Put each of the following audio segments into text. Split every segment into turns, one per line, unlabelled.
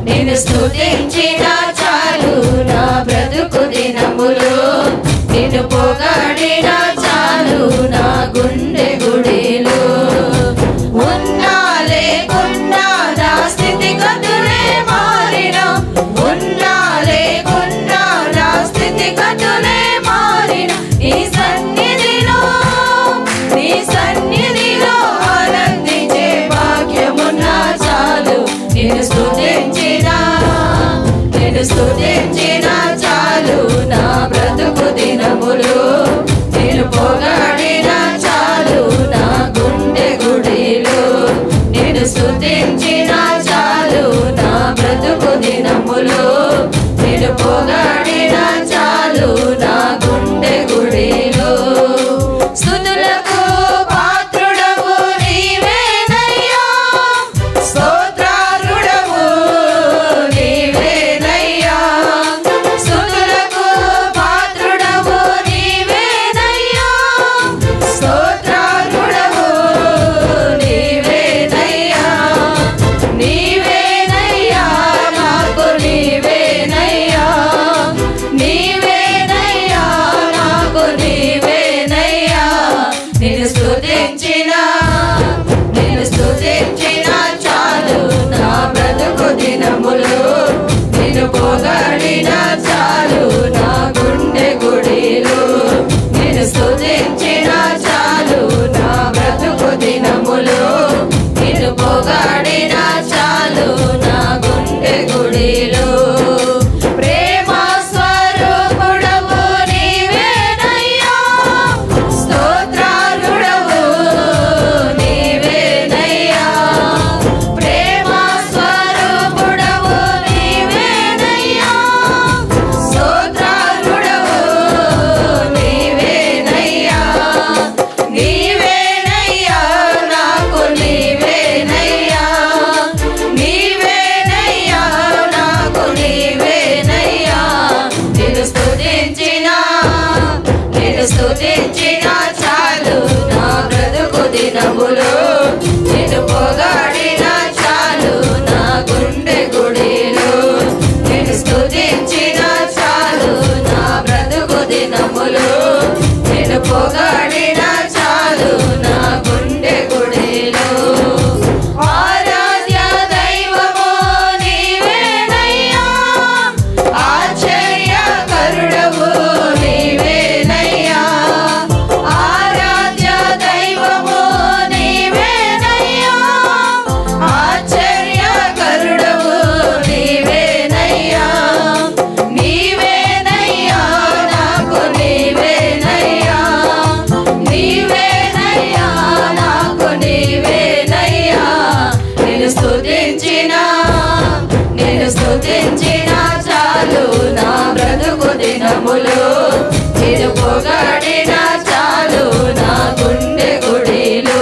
నిన్ను స్తుతించిన చాలు నా బ్రతుకు దినములు, నిన్ను పొగడిన చాలు నా గుండె గుడిలో. ఉన్నా లేకున్నా నా స్థితిగతులే మారిన, ఉన్నా లేకున్నా నా స్థితిగతులే మారిన, నీ సన్నిధిలో ఆనందించే భాగ్యమున్నా చాలు. నిన్ను స్తుతించిన చాలు నా బ్రతుకు దినములు, నిన్ను పొగడిన చాలు నా గుండె గుడిలో. నిన్ను స్తుతించిన చాలు నా బ్రతుకు దినములు, నిన్ను పొగడిన చాలు నా గుండె గుడిలో. స్తుతులకు పాత్రుడవు నీవేనయ్యా, స్తోత్రార్హుడవు నీవేనయ్యా. స్తుతులకు పాత్రుడవు నీవేనయ్యా, స్తోత్రార్హుడవు నీవేనయ్యా. నీవేనయ్యా నాకు నీవేనయ్యా, నీవేనయ్యా నాకు నీవేనయ్యా. నిన్ను స్తుతించిన చాలు నా బ్రతుకు దినములు, నిన్ను పొగడిన చాలు నా గుండె గుడిలో. నిన్ను స్తుతించిన చాలు నా బ్రతుకు దినములు, నిన్ను పొగడిన చాలు నా గుండె గుడిలో. ప్రేమ స్వరూపుడవు నీవేనయ్యా, స్తోత్రార్హుడవు నీవేనయ్యా. ప్రేమ స్వరూపుడవు నీవేనయ్యా, స్తోత్రార్హుడవు నీవేనయ్యా. నీవేనయ్యా నాకు నీవేనయ్యా, నీవేనయ్యా నాకు నీవేనయ్యా. నిన్ను స్తుతించిన చాలు నా బ్రతుకు దినములు, నిన్ను పొగడిన చాలు నా గుండె గుడిలో. నిన్ను స్తుతించిన చాలు నా బ్రతుకు దినములు, నిన్ను పొగడిన చాలు నా గుండె గుడిలో. ఆరాధ్య దైవము నీవేనయ్యా, ఆశ్చర్యకరుడవు నీవేనయ్యా. ఆరాధ్య దైవము నీవేనయ్యా, ఆశ్చర్యకరుడవు నీవేనయ్యా. నీవేనయ్యా నాకు నీవేనయ్యా, నీవేనయ్యా నాకు నీవేనయ్యా. నిన్ను స్తుతించిన చాలు నా బ్రతుకు దినములు, నిన్ను పొగడిన చాలు నా గుండె గుడిలో.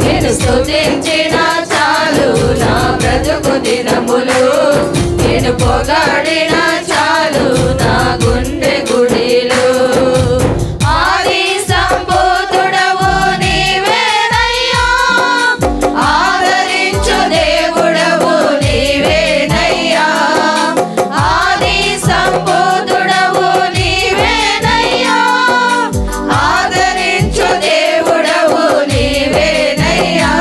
నిన్ను స్తుతించిన చాలు నా బ్రతుకు దినములు, నిన్ను పొగడిన చాలు నా గుండె గుడిలో. ఆది సంభూతుడవు నీవేనయ్యా, ఆదరించు దేవుడవు నీవేనయ్యా. ఆది సంభూతుడవు నీవేనయ్యా, ఆదరించు దేవుడవు నీవేనయ్యా.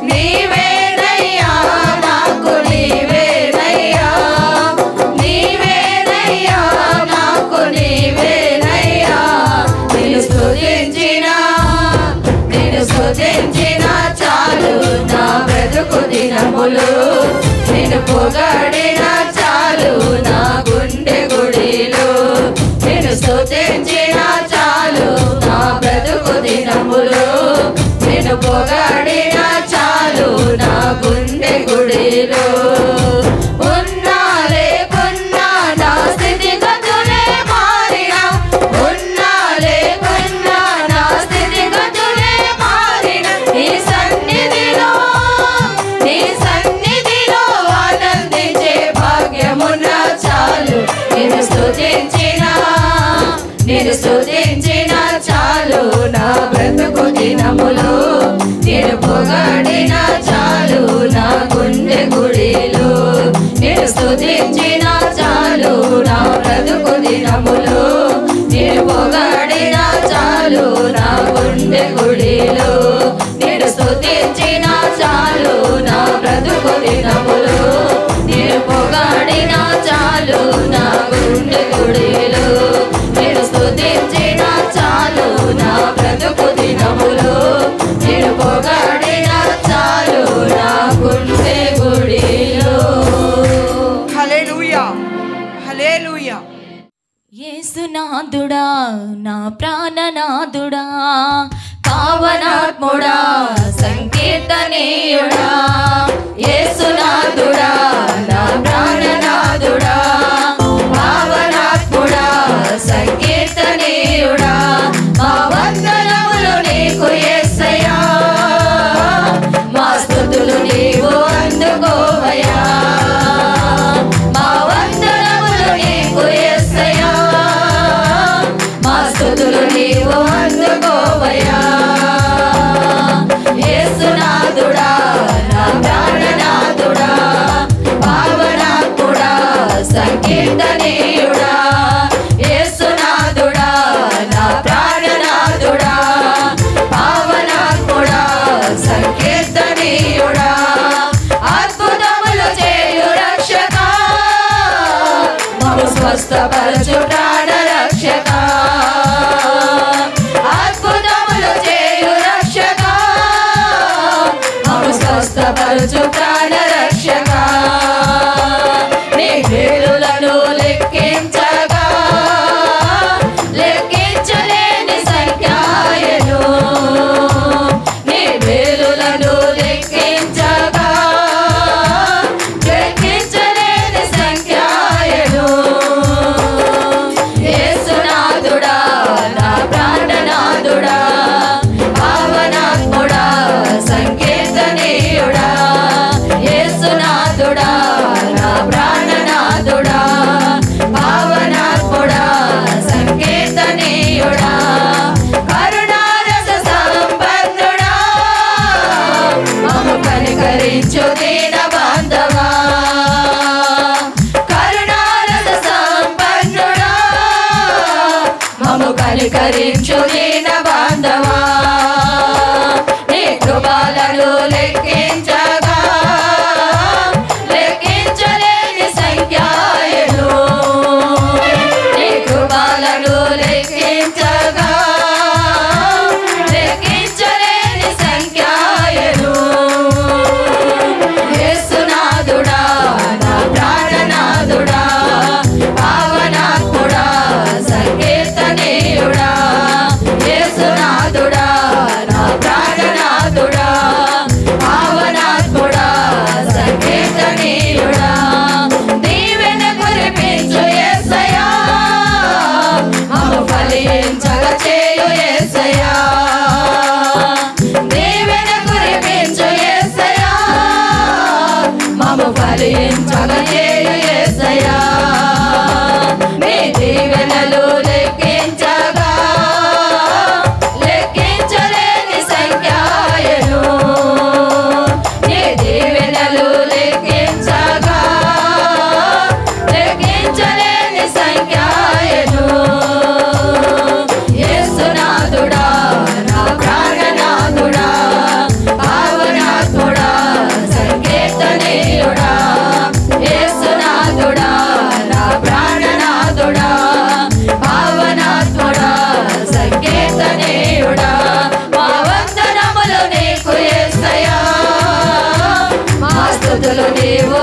నీవేనయ్యా నాకు నీవేనయ్యా, నీవేనయ్యా నాకు నీవేనయ్యా. నిన్ను స్తుతించిన చాలు నా బ్రతుకు దినములు, నిన్ను పొగడిన చాలు నా గుండె గుడిలో. నిన్ను స్తుతించిన చాలు నా బ్రతుకు దినములు, నిన్ను పొగడిన చాలు నా గుండె గుడిలో. ఉన్నా లేకున్నా నా స్థితిగతులే మారిన, ఉన్నా లేకున్నా నా స్థితిగతులే మారిన, నీ సన్నిధిలో ఆనందించే భాగ్యమున్నా చాలు. నిన్ను స్తుతించిన చాలు
నాదుడా నా ప్రాణనాదుడా పావనాత్ముడా సంకీర్తనీయుడా యేసునాథుడా నా ప్రాణనాదుడా పావనాత్ముడా సంకీర్తనీయుడా మా వందనములు నీకు యేసయ్యా మా స్తుతులు నీవు అందుకోవయ్యా మా వందనములు నీకు యేసయ్యా మా స్తుతులు నీవు అందుకోవయ్యా యేసునాథుడా నా ప్రాణనాథుడా పావనాత్ముడా సంకీర్తనీయుడా యేసునాథుడా నా ప్రాణనాథుడా పావనాత్ముడా సంకీర్తనీయుడా అద్భుతములు చేయు రక్షకా మము స్వస్థపరచు ప్రాణ రక్షకా అద్భుతములు చేయు రక్షకా మము స్వస్థపరచు ప్రాణ రక్షకా నీ మేలులను లెక్కించగా లెక్కించలేని సంఖ్యాయను నీ మేలులను లెక్కించగా లెక్కించలేని సంఖ్యాయను యేసునాథుడా నా ప్రాణనాథుడా పావనాత్ముడా సంకీర్తనీయుడా యేసునాథుడా నా ప్రాణనాథుడా పావనాత్ముడా సంకీర్తనీయుడా కరుణారస సంపన్నుడా మము కనికరించు దీన బాంధవా కరుణారస సంపన్నుడా మము కనికరించు దీన బాంధవా నీ కృపలను లెక్కించగా లెక్కించలేని సంఖ్యాయను నీ కృపలను లెక్కించగా లెక్కించలేని సంఖ్యాయను యేసునాథుడా నా ప్రాణనాథుడా పావనాత్ముడా సంకీర్తనీయుడా యేసునాథుడా నా ప్రాణనాథుడా పావనాత్ముడా సంకీర్తనీయుడా దీవెన కురిపించు యేసయ్యా మము ఫలించగ చేయు యేసయ్యా దీవెన కురిపించు యేసయ్యా మము ఫలించగ చేయు యేసయ్యా నీ దీవెనలు లెక్కించగా లెక్కించలేని సంఖ్యాయను నీ దీవెనలు లెక్కించగా లెక్కించలేని సంఖ్యాయను యేసునాథుడా నా ప్రాణనాథుడా పావనాత్ముడా సంకీర్తనీయుడా యేసునాథుడా నా ప్రాణనాథుడా పావనాత్ముడా సంకీర్తనీయుడా మా వందనములు నీకు యేసయ్యా మా స్తుతులు నీవు